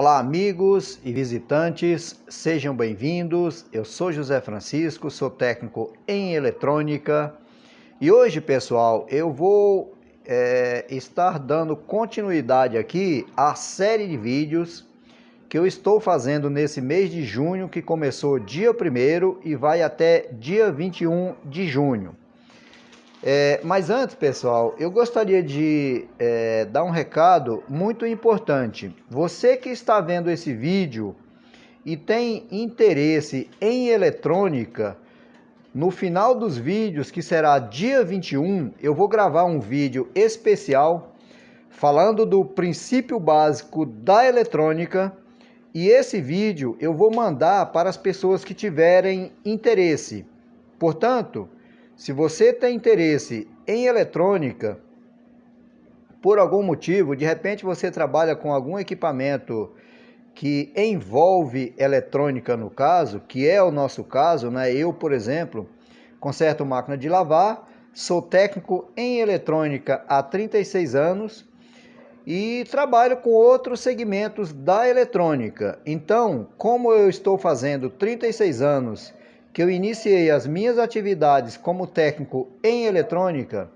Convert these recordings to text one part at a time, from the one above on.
Olá, amigos e visitantes, sejam bem-vindos. Eu sou José Francisco, sou técnico em eletrônica e hoje, pessoal, eu vou estar dando continuidade aqui à série de vídeos que eu estou fazendo nesse mês de junho, que começou dia 1º e vai até dia 21 de junho. Mas antes, pessoal, eu gostaria de dar um recado muito importante. Você que está vendo esse vídeo e tem interesse em eletrônica, no final dos vídeos, que será dia 21, eu vou gravar um vídeo especial falando do princípio básico da eletrônica, e esse vídeo eu vou mandar para as pessoas que tiverem interesse. Portanto, se você tem interesse em eletrônica, por algum motivo, de repente você trabalha com algum equipamento que envolve eletrônica no caso, que é o nosso caso, né? Eu, por exemplo, conserto máquina de lavar, sou técnico em eletrônica há 36 anos e trabalho com outros segmentos da eletrônica. Então, como eu estou fazendo 36 anos que eu iniciei as minhas atividades como técnico em eletrônica,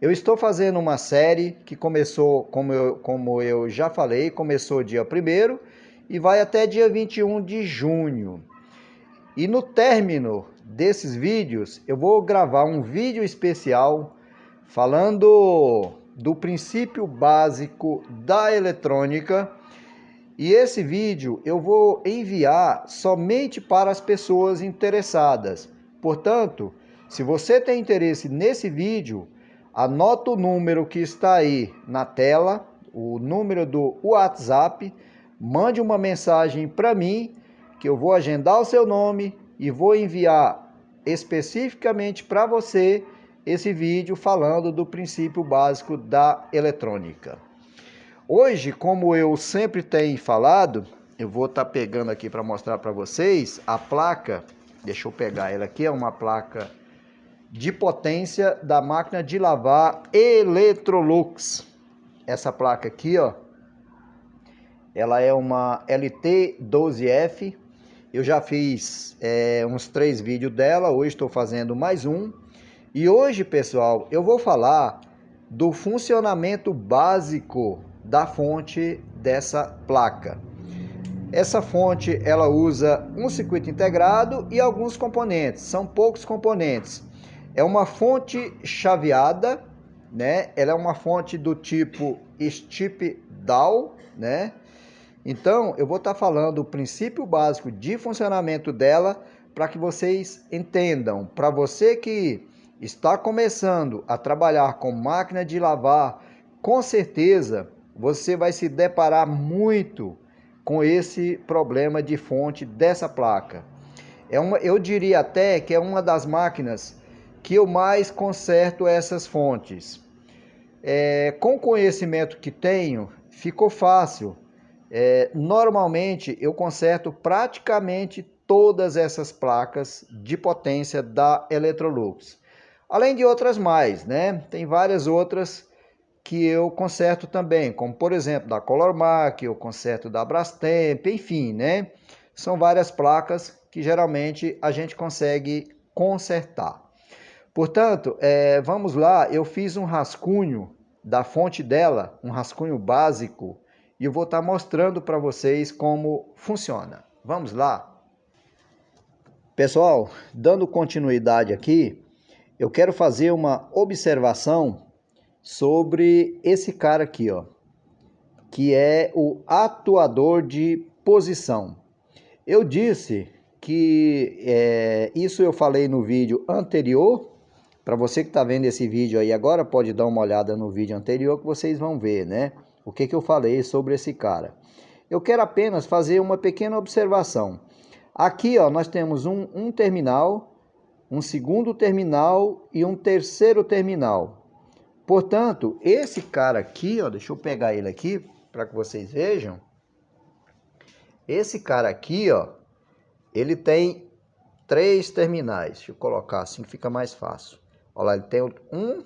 eu estou fazendo uma série que começou, como eu já falei, começou dia 1º e vai até dia 21 de junho. E no término desses vídeos, eu vou gravar um vídeo especial falando do princípio básico da eletrônica. E esse vídeo eu vou enviar somente para as pessoas interessadas. Portanto, se você tem interesse nesse vídeo, anota o número que está aí na tela, o número do WhatsApp, mande uma mensagem para mim, que eu vou agendar o seu nome e vou enviar especificamente para você esse vídeo falando do princípio básico da eletrônica. Hoje, como eu sempre tenho falado, eu vou estar pegando aqui para mostrar para vocês a placa. Deixa eu pegar ela aqui, é uma placa de potência da máquina de lavar Electrolux. Essa placa aqui, ó, ela é uma LT12F. Eu já fiz uns 3 vídeos dela, hoje estou fazendo mais um. E hoje, pessoal, eu vou falar do funcionamento básico da fonte dessa placa. Essa fonte, ela usa um circuito integrado e alguns componentes, são poucos componentes. É uma fonte chaveada, né? Ela é uma fonte do tipo step down, né? Então, eu vou estar falando o princípio básico de funcionamento dela para que vocês entendam. Para você que está começando a trabalhar com máquina de lavar, com certeza você vai se deparar muito com esse problema de fonte dessa placa. Eu diria até que é uma das máquinas que eu mais conserto essas fontes. Com o conhecimento que tenho, ficou fácil. Normalmente eu conserto praticamente todas essas placas de potência da Electrolux. Além de outras mais, né? Tem várias outras que eu conserto também, como por exemplo da Colormac, eu conserto da Brastemp, enfim, né? São várias placas que geralmente a gente consegue consertar. Portanto, vamos lá, eu fiz um rascunho da fonte dela, um rascunho básico, e eu vou estar mostrando para vocês como funciona. Vamos lá? Pessoal, dando continuidade aqui, eu quero fazer uma observação sobre esse cara aqui, ó, que é o atuador de posição. Eu disse que isso eu falei no vídeo anterior. Para você que está vendo esse vídeo aí agora, pode dar uma olhada no vídeo anterior que vocês vão ver, né? O que eu falei sobre esse cara. Eu quero apenas fazer uma pequena observação. Aqui, ó, nós temos um terminal, um segundo terminal e um terceiro terminal. Portanto, esse cara aqui, ó, deixa eu pegar ele aqui para que vocês vejam. Esse cara aqui, ó, ele tem 3 terminais. Deixa eu colocar assim que fica mais fácil. Olha lá, ele tem 1,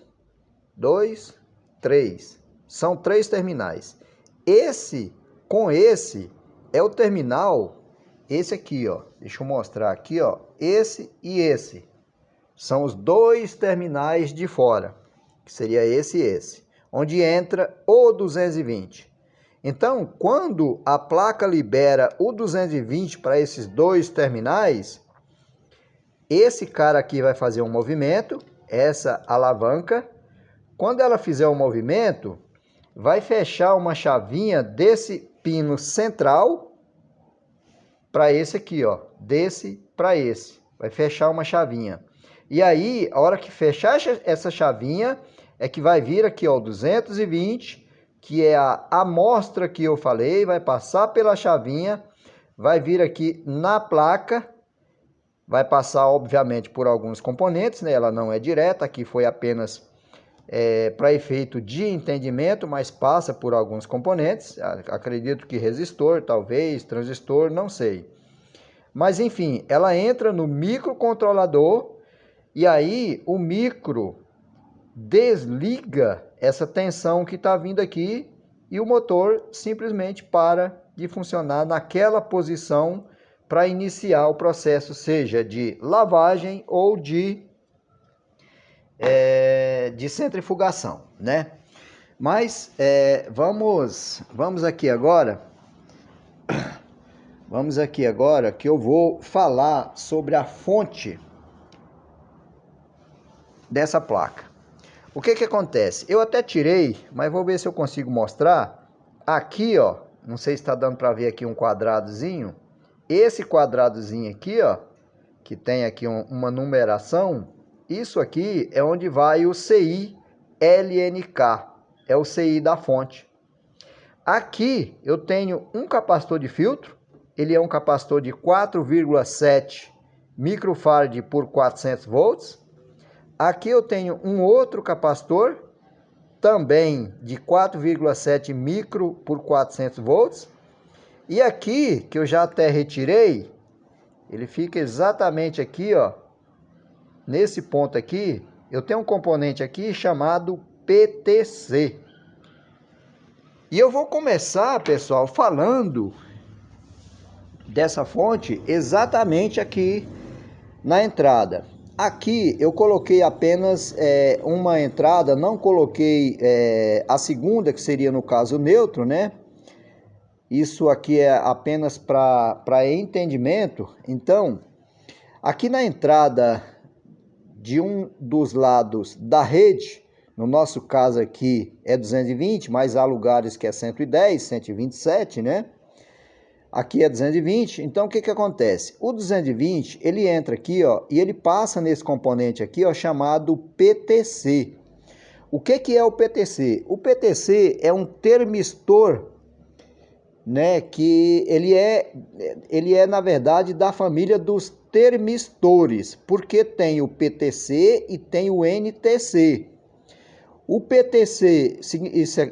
2, 3. São 3 terminais. Com esse, é o terminal, esse aqui, ó. Deixa eu mostrar aqui, ó. Esse e esse. São os dois terminais de fora, que seria esse e esse, onde entra o 220. Então, quando a placa libera o 220 para esses dois terminais, esse cara aqui vai fazer um movimento, essa alavanca. Quando ela fizer o movimento, vai fechar uma chavinha desse pino central para esse aqui, ó, desse para esse. Vai fechar uma chavinha. E aí, a hora que fechar essa chavinha, é que vai vir aqui, ó, o 220, que é a amostra que eu falei, vai passar pela chavinha, vai vir aqui na placa, vai passar, obviamente, por alguns componentes, né? Ela não é direta, aqui foi apenas para efeito de entendimento, mas passa por alguns componentes. Acredito que resistor, talvez, transistor, não sei. Mas, enfim, ela entra no microcontrolador e aí o micro desliga essa tensão que está vindo aqui e o motor simplesmente para de funcionar naquela posição para iniciar o processo, seja de lavagem ou de centrifugação, né? Mas vamos aqui agora que eu vou falar sobre a fonte dessa placa. O que que acontece? Eu até tirei, mas vou ver se eu consigo mostrar. Aqui, ó, não sei se está dando para ver aqui um quadradozinho. Esse quadradozinho aqui, ó, que tem aqui uma numeração, isso aqui é onde vai o CI LNK, é o CI da fonte. Aqui eu tenho um capacitor de filtro, ele é um capacitor de 4,7 microfarad por 400 volts. Aqui eu tenho um outro capacitor, também de 4,7 micro por 400 volts. E aqui, que eu já até retirei, ele fica exatamente aqui, ó, nesse ponto aqui, eu tenho um componente aqui chamado PTC. E eu vou começar, pessoal, falando dessa fonte exatamente aqui na entrada. Aqui eu coloquei apenas uma entrada, não coloquei a segunda, que seria no caso neutro, né? Isso aqui é apenas para entendimento. Então, aqui na entrada de um dos lados da rede, no nosso caso aqui é 220, mas há lugares que é 110, 127, né? Aqui é 220, então o que que acontece? O 220, ele entra aqui, ó, e ele passa nesse componente aqui, ó, chamado PTC. O que que é o PTC? O PTC é um termistor, né, que ele é na verdade da família dos termistores, porque tem o PTC e tem o NTC. O PTC,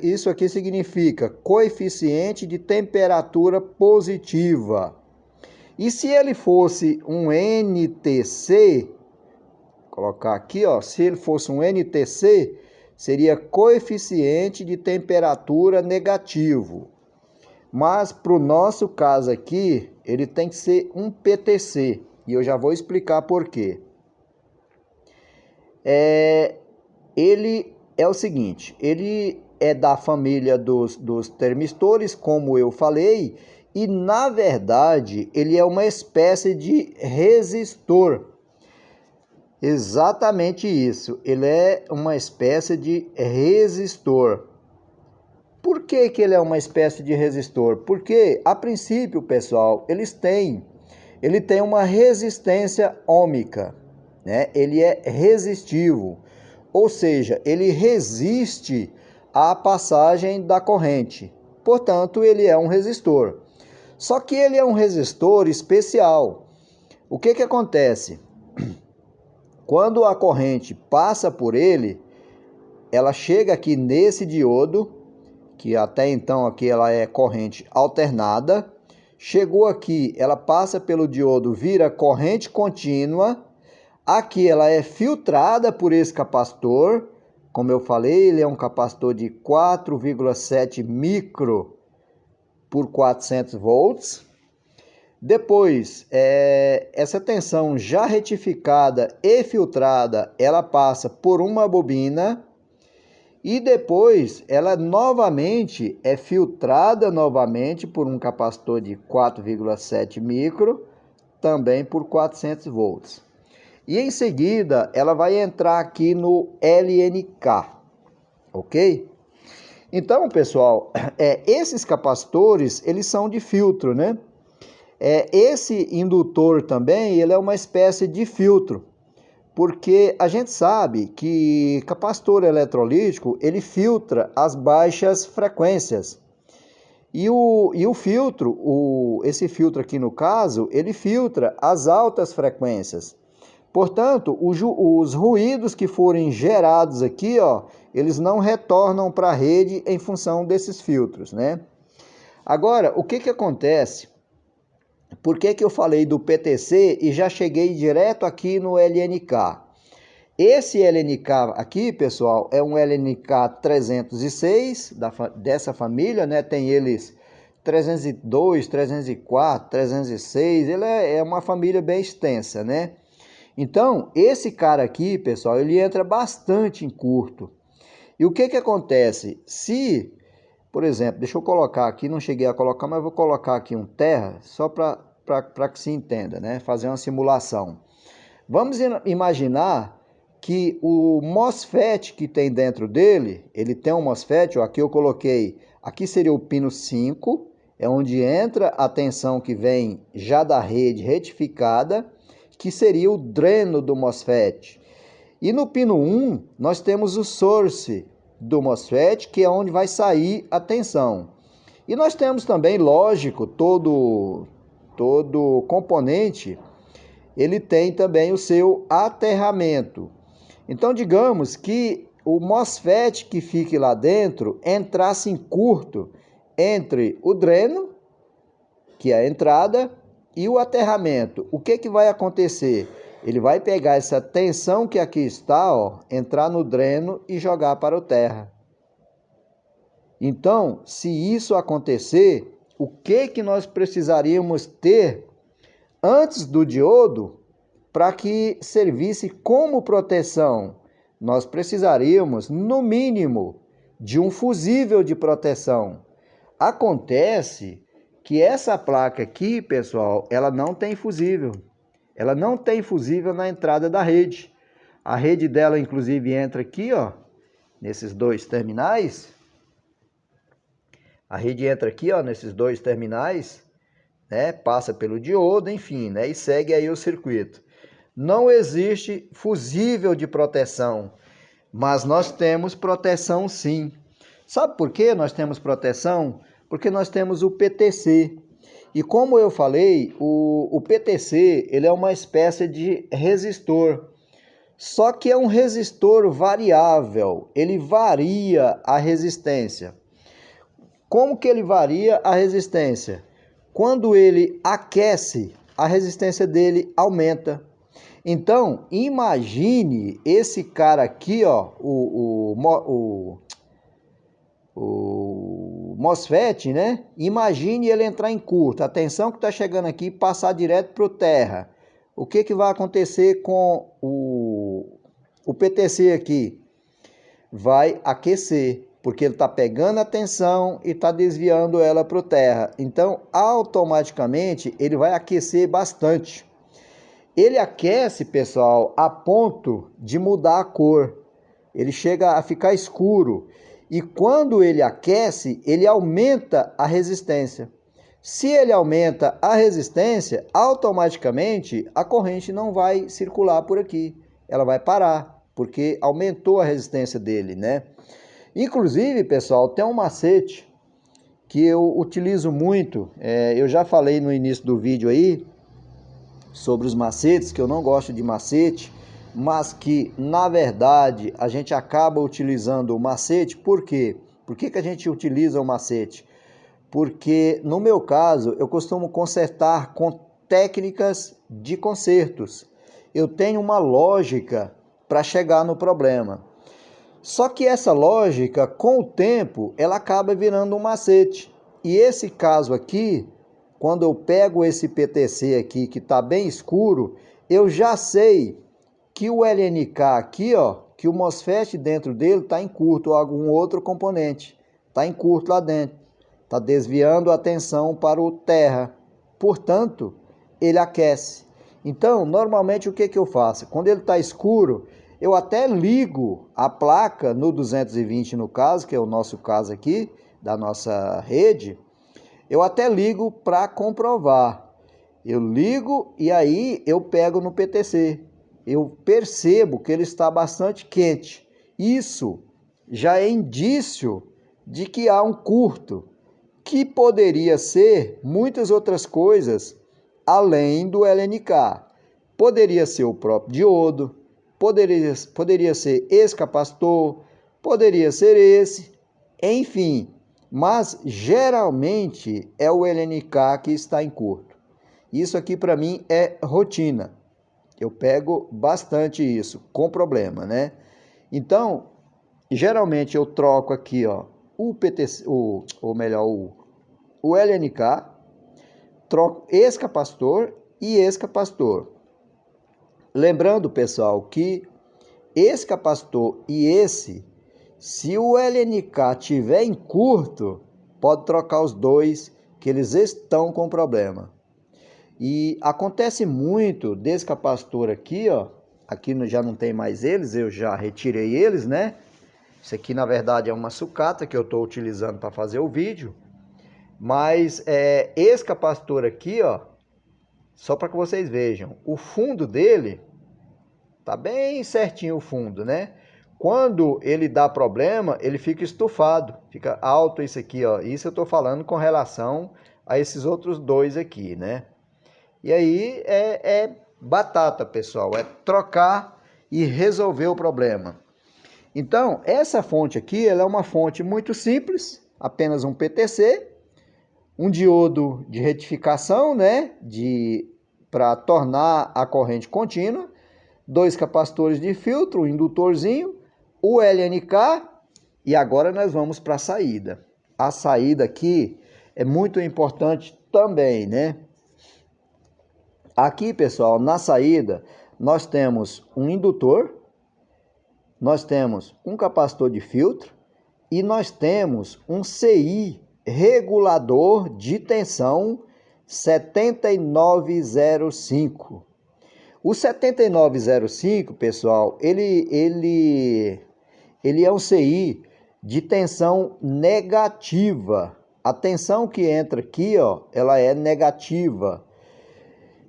isso aqui significa coeficiente de temperatura positiva. E se ele fosse um NTC, colocar aqui, ó, se ele fosse um NTC, seria coeficiente de temperatura negativo. Mas para o nosso caso aqui, ele tem que ser um PTC. E eu já vou explicar por quê. Ele é o seguinte, ele é da família dos termistores, como eu falei, e na verdade ele é uma espécie de resistor. Exatamente isso, ele é uma espécie de resistor. Por que que ele é uma espécie de resistor? Porque, a princípio, pessoal, ele tem uma resistência ôhmica, né? Ele é resistivo, ou seja, ele resiste à passagem da corrente. Portanto, ele é um resistor. Só que ele é um resistor especial. O que que acontece? Quando a corrente passa por ele, ela chega aqui nesse diodo, que até então aqui ela é corrente alternada. Chegou aqui, ela passa pelo diodo, vira corrente contínua. Aqui ela é filtrada por esse capacitor. Como eu falei, ele é um capacitor de 4,7 micro por 400 volts. Depois, essa tensão já retificada e filtrada, ela passa por uma bobina e depois ela novamente é filtrada novamente por um capacitor de 4,7 micro, também por 400 volts. E em seguida ela vai entrar aqui no LNK, ok? Então, pessoal, esses capacitores, eles são de filtro, né? Esse indutor também, ele é uma espécie de filtro, porque a gente sabe que capacitor eletrolítico, ele filtra as baixas frequências. E o filtro, esse filtro aqui no caso, ele filtra as altas frequências. Portanto, os ruídos que forem gerados aqui, ó, eles não retornam para a rede em função desses filtros, né? Agora, o que que acontece? Por que que eu falei do PTC e já cheguei direto aqui no LNK? Esse LNK aqui, pessoal, é um LNK 306 dessa família, né? Tem eles 302, 304, 306, ele é uma família bem extensa, né? Então, esse cara aqui, pessoal, ele entra bastante em curto. E o que que acontece? Se, por exemplo, deixa eu colocar aqui, não cheguei a colocar, mas vou colocar aqui um terra, só para que se entenda, né? Fazer uma simulação. Vamos imaginar que o MOSFET que tem dentro dele, ele tem um MOSFET, ó, aqui eu coloquei, aqui seria o pino 5, é onde entra a tensão que vem já da rede retificada, que seria o dreno do MOSFET. E no pino 1, nós temos o source do MOSFET, que é onde vai sair a tensão. E nós temos também, lógico, todo componente, ele tem também o seu aterramento. Então, digamos que o MOSFET que fique lá dentro entrasse em curto entre o dreno, que é a entrada, e o aterramento. O que que vai acontecer? Ele vai pegar essa tensão que aqui está, ó, entrar no dreno e jogar para o terra. Então, se isso acontecer, o que que nós precisaríamos ter antes do diodo para que servisse como proteção? Nós precisaríamos, no mínimo, de um fusível de proteção. Acontece que essa placa aqui, pessoal, ela não tem fusível. Ela não tem fusível na entrada da rede. A rede dela, inclusive, entra aqui, ó, nesses dois terminais. A rede entra aqui, ó, nesses dois terminais, né? Passa pelo diodo, enfim, né? E segue aí o circuito. Não existe fusível de proteção, mas nós temos proteção sim. Sabe por que nós temos proteção? Porque nós temos o PTC. E como eu falei, o PTC, ele é uma espécie de resistor. Só que é um resistor variável, ele varia a resistência. Como que ele varia a resistência? Quando ele aquece, a resistência dele aumenta. Então, imagine esse cara aqui, ó, o MOSFET, né? Imagine ele entrar em curto, a tensão que está chegando aqui passar direto para o terra. O que que vai acontecer com o PTC aqui? Vai aquecer, porque ele está pegando a tensão e está desviando ela para o terra. Então, automaticamente, ele vai aquecer bastante. Ele aquece, pessoal, a ponto de mudar a cor. Ele chega a ficar escuro. E quando ele aquece, ele aumenta a resistência. Se ele aumenta a resistência, automaticamente a corrente não vai circular por aqui. Ela vai parar, porque aumentou a resistência dele, né? Inclusive, pessoal, tem um macete que eu utilizo muito. Eu já falei no início do vídeo aí sobre os macetes, que eu não gosto de macete, mas que, na verdade, a gente acaba utilizando o macete. Por quê? Por que que a gente utiliza o macete? Porque, no meu caso, eu costumo consertar com técnicas de consertos. Eu tenho uma lógica para chegar no problema. Só que essa lógica, com o tempo, ela acaba virando um macete. E esse caso aqui, quando eu pego esse PTC aqui, que está bem escuro, eu já sei que o LNK aqui, ó, que o MOSFET dentro dele está em curto, ou algum outro componente está em curto lá dentro, está desviando a atenção para o terra, portanto, ele aquece. Então, normalmente o que eu faço? Quando ele está escuro, eu até ligo a placa no 220 no caso, que é o nosso caso aqui, da nossa rede, eu até ligo para comprovar. Eu ligo e aí eu pego no PTC. Eu percebo que ele está bastante quente. Isso já é indício de que há um curto, que poderia ser muitas outras coisas além do LNK. Poderia ser o próprio diodo, poderia ser esse capacitor, poderia ser esse, enfim. Mas geralmente é o LNK que está em curto. Isso aqui para mim é rotina. Eu pego bastante isso, com problema, né? Então, geralmente eu troco aqui, ó, o PTC, ou melhor, o LNK, troco esse capacitor e esse capacitor. Lembrando, pessoal, que esse capacitor e esse, se o LNK tiver em curto, pode trocar os dois, que eles estão com problema. E acontece muito desse capacitor aqui, ó. Aqui já não tem mais eles, eu já retirei eles, né? Isso aqui, na verdade, é uma sucata que eu estou utilizando para fazer o vídeo. Mas esse capacitor aqui, ó, só para que vocês vejam, o fundo dele tá bem certinho o fundo, né? Quando ele dá problema, ele fica estufado, fica alto isso aqui, ó. Isso eu estou falando com relação a esses outros dois aqui, né? E aí é batata, pessoal, é trocar e resolver o problema. Então, essa fonte aqui, ela é uma fonte muito simples, apenas um PTC, um diodo de retificação, né, para tornar a corrente contínua, dois capacitores de filtro, um indutorzinho, o LNK, e agora nós vamos para a saída. A saída aqui é muito importante também, né? Aqui, pessoal, na saída, nós temos um indutor, nós temos um capacitor de filtro e nós temos um CI regulador de tensão 7905. O 7905, pessoal, ele é um CI de tensão negativa. A tensão que entra aqui, ó, ela é negativa.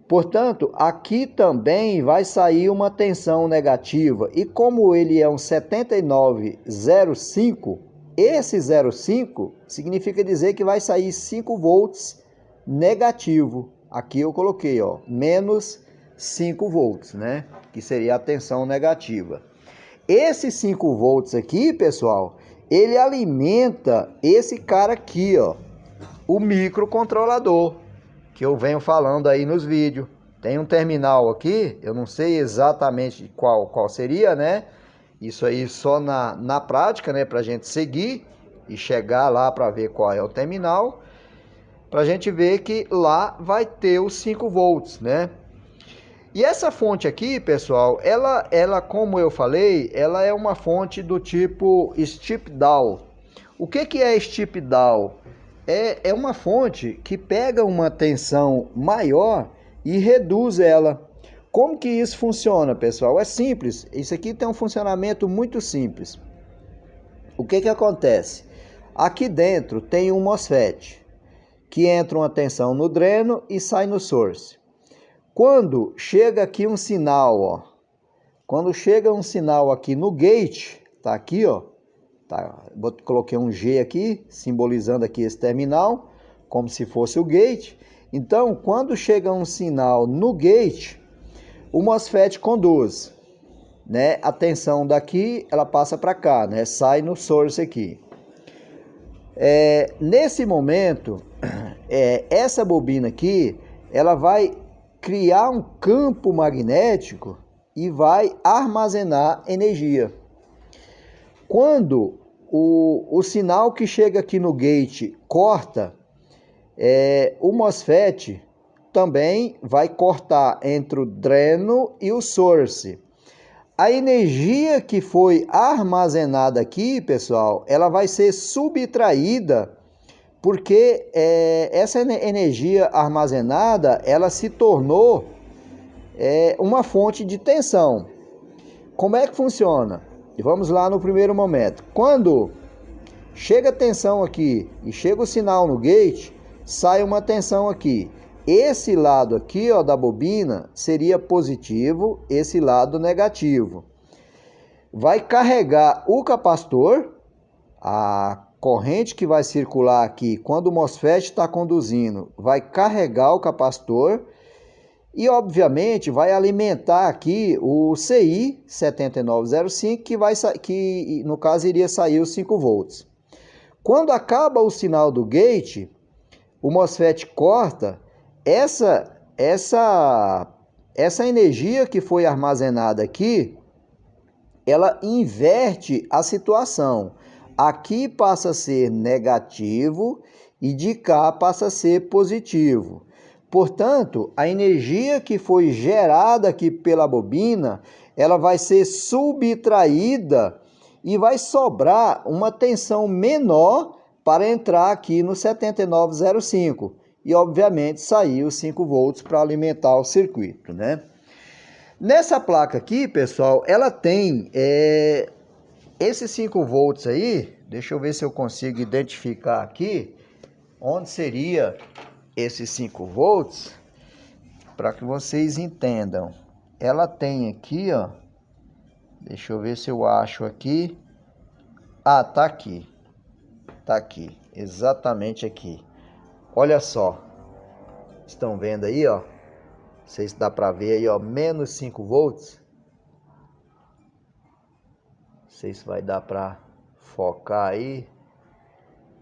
Portanto, aqui também vai sair uma tensão negativa. E como ele é um 7905, esse 0,5 significa dizer que vai sair 5 volts negativo. Aqui eu coloquei, ó, menos 5 volts, né? Que seria a tensão negativa. Esse 5 volts aqui, pessoal, ele alimenta esse cara aqui, ó, o microcontrolador, que eu venho falando aí nos vídeos. Tem um terminal aqui, eu não sei exatamente qual seria, né? Isso aí só na prática, né? Pra gente seguir e chegar lá para ver qual é o terminal. Pra gente ver que lá vai ter os 5 volts, né? E essa fonte aqui, pessoal, ela como eu falei, ela é uma fonte do tipo step down. O que é step down? É uma fonte que pega uma tensão maior e reduz ela. Como que isso funciona, pessoal? É simples. Isso aqui tem um funcionamento muito simples. O que acontece? Aqui dentro tem um MOSFET, que entra uma tensão no dreno e sai no source. Quando chega aqui um sinal, ó, quando chega um sinal aqui no gate, tá aqui, ó, tá, coloquei um G aqui, simbolizando aqui esse terminal, como se fosse o gate. Então, quando chega um sinal no gate, o MOSFET conduz, né, a tensão daqui, ela passa para cá, né, sai no source aqui. Nesse momento, essa bobina aqui, ela vai criar um campo magnético e vai armazenar energia. Quando o sinal que chega aqui no gate corta, o MOSFET também vai cortar entre o dreno e o source. A energia que foi armazenada aqui, pessoal, ela vai ser subtraída porque essa energia armazenada, ela se tornou uma fonte de tensão. Como é que funciona? Vamos lá no primeiro momento. Quando chega a tensão aqui e chega o sinal no gate, sai uma tensão aqui. Esse lado aqui, ó, da bobina seria positivo, esse lado negativo. Vai carregar o capacitor, a corrente que vai circular aqui quando o MOSFET está conduzindo, vai carregar o capacitor e obviamente vai alimentar aqui o CI 7905 que no caso iria sair os 5 volts. Quando acaba o sinal do gate, o MOSFET corta essa energia que foi armazenada aqui, ela inverte a situação. Aqui passa a ser negativo e de cá passa a ser positivo. Portanto, a energia que foi gerada aqui pela bobina, ela vai ser subtraída e vai sobrar uma tensão menor para entrar aqui no 7905 e obviamente sair os 5 volts para alimentar o circuito, né? Nessa placa aqui, pessoal, ela tem esses 5 volts aí. Deixa eu ver se eu consigo identificar aqui onde seria esses 5 volts para que vocês entendam. Ela tem aqui, ó. Deixa eu ver se eu acho aqui. Ah, tá aqui. Tá aqui, exatamente aqui. Olha só. Estão vendo aí, ó? Não sei se dá para ver aí, ó, menos 5 volts. Não sei se vai dar para focar aí,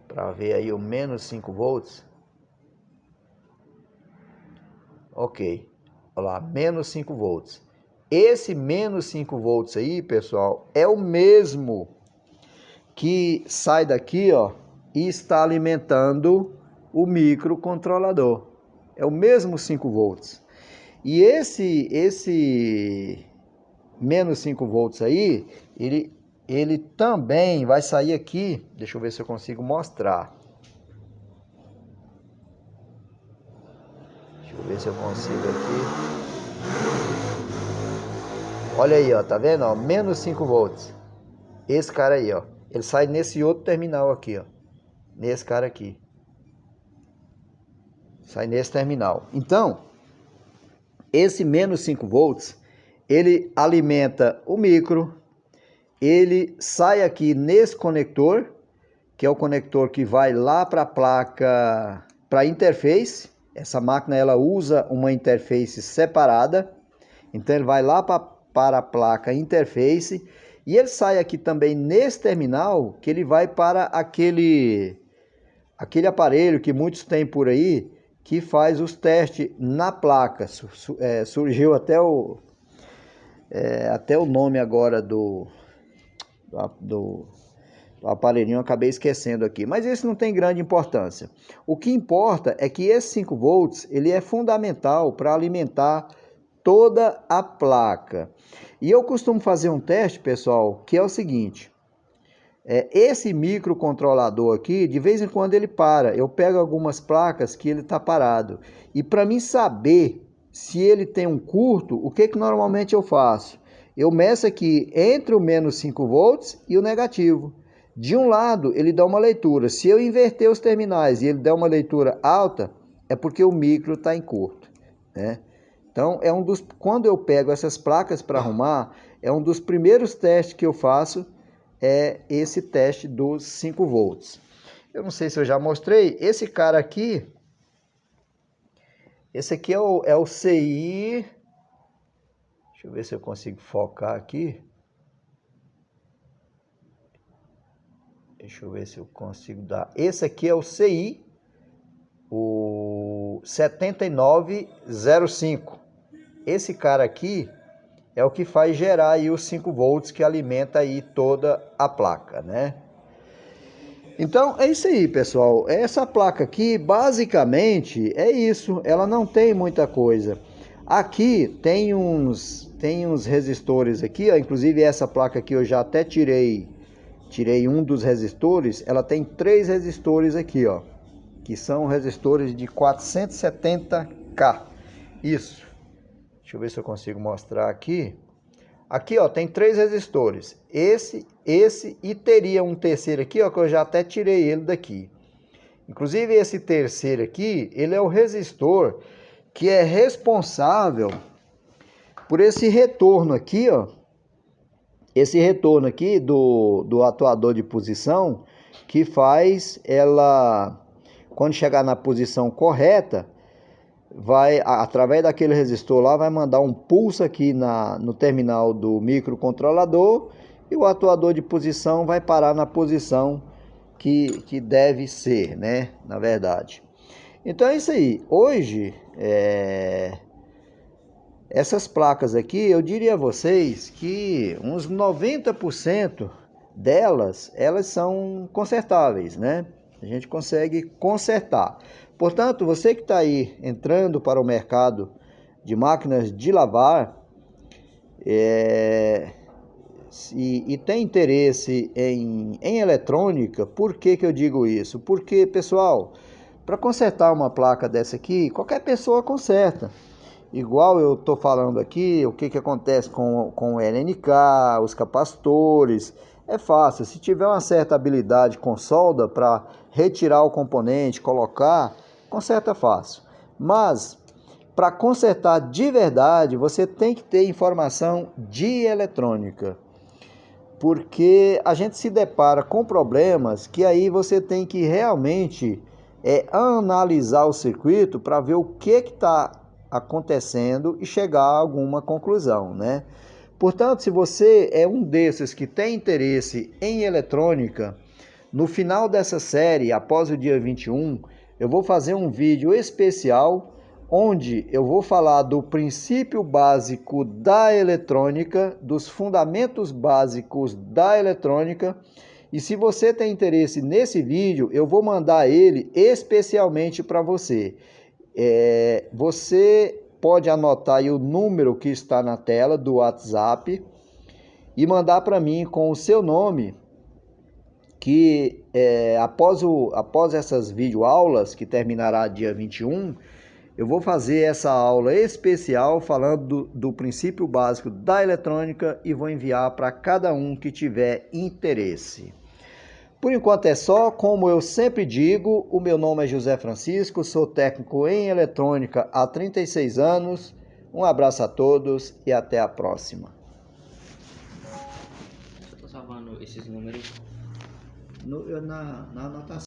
para ver aí o menos 5 volts. Ok, olha lá, menos 5 volts. Esse menos 5 volts aí, pessoal, é o mesmo que sai daqui, ó, e está alimentando o microcontrolador. É o mesmo 5 volts. E esse menos 5 volts aí, ele também vai sair aqui. Deixa eu ver se eu consigo mostrar. Deixa eu ver se eu consigo aqui. Olha aí, ó, tá vendo? Ó, menos 5 volts. Esse cara aí, ó, ele sai nesse outro terminal aqui, ó. Nesse cara aqui. Sai nesse terminal. Então, esse menos 5 volts, ele alimenta o micro. Ele sai aqui nesse conector, que é o conector que vai lá para a placa, para a interface. Essa máquina ela usa uma interface separada. Então ele vai lá para a placa interface e ele sai aqui também nesse terminal, que ele vai para aquele aparelho que muitos têm por aí, que faz os testes na placa. Surgiu até o nome agora do aparelhinho, eu acabei esquecendo aqui, mas isso não tem grande importância. O que importa é que esse 5 volts ele é fundamental para alimentar toda a placa. E eu costumo fazer um teste, pessoal, que é o seguinte: esse microcontrolador aqui, de vez em quando ele para. Eu pego algumas placas que ele está parado. E para mim saber se ele tem um curto, o que normalmente eu faço? Eu meço aqui entre o menos 5 volts e o negativo. De um lado, ele dá uma leitura. Se eu inverter os terminais e ele der uma leitura alta, é porque o micro está em curto, né? Então, quando eu pego essas placas para arrumar, é um dos primeiros testes que eu faço, é esse teste dos 5 volts. Eu não sei se eu já mostrei, esse cara aqui, esse aqui é o CI, deixa eu ver se eu consigo focar aqui. Deixa eu ver se eu consigo dar. Esse aqui é o CI, o 7905. Esse cara aqui é o que faz gerar aí os 5 volts que alimenta aí toda a placa, né? Então é isso aí, pessoal. Essa placa aqui basicamente é isso, ela não tem muita coisa. Aqui tem uns resistores aqui, ó. Inclusive essa placa aqui eu já até tirei um dos resistores. Ela tem 3 resistores aqui, ó, que são resistores de 470K. Isso. Deixa eu ver se eu consigo mostrar aqui. Aqui, ó, tem 3 resistores. Esse e teria um terceiro aqui, ó, que eu já até tirei ele daqui. Inclusive esse terceiro aqui, ele é o resistor que é responsável por esse retorno aqui, ó. Esse retorno aqui do atuador de posição, que faz ela, quando chegar na posição correta, vai, através daquele resistor lá, vai mandar um pulso aqui no terminal do microcontrolador e o atuador de posição vai parar na posição que deve ser, né? Na verdade. Então é isso aí. Hoje, essas placas aqui, eu diria a vocês que uns 90% delas, elas são consertáveis, né? A gente consegue consertar. Portanto, você que está aí entrando para o mercado de máquinas de lavar e tem interesse em eletrônica, por que eu digo isso? Porque, pessoal, para consertar uma placa dessa aqui, qualquer pessoa conserta. Igual eu estou falando aqui, o que acontece com o LNK, os capacitores, é fácil. Se tiver uma certa habilidade com solda para retirar o componente, colocar, conserta fácil. Mas para consertar de verdade, você tem que ter informação de eletrônica. Porque a gente se depara com problemas que aí você tem que realmente analisar o circuito para ver o que está acontecendo e chegar a alguma conclusão, né? Portanto, se você é um desses que tem interesse em eletrônica, no final dessa série, após o dia 21, eu vou fazer um vídeo especial onde eu vou falar do princípio básico da eletrônica, dos fundamentos básicos da eletrônica. E se você tem interesse nesse vídeo, eu vou mandar ele especialmente para você. Você pode anotar aí o número que está na tela do WhatsApp e mandar para mim com o seu nome, que após essas videoaulas, que terminará dia 21, eu vou fazer essa aula especial falando do princípio básico da eletrônica e vou enviar para cada um que tiver interesse. Por enquanto é só, como eu sempre digo, o meu nome é José Francisco, sou técnico em eletrônica há 36 anos. Um abraço a todos e até a próxima. Eu estou salvando esses números Na anotação.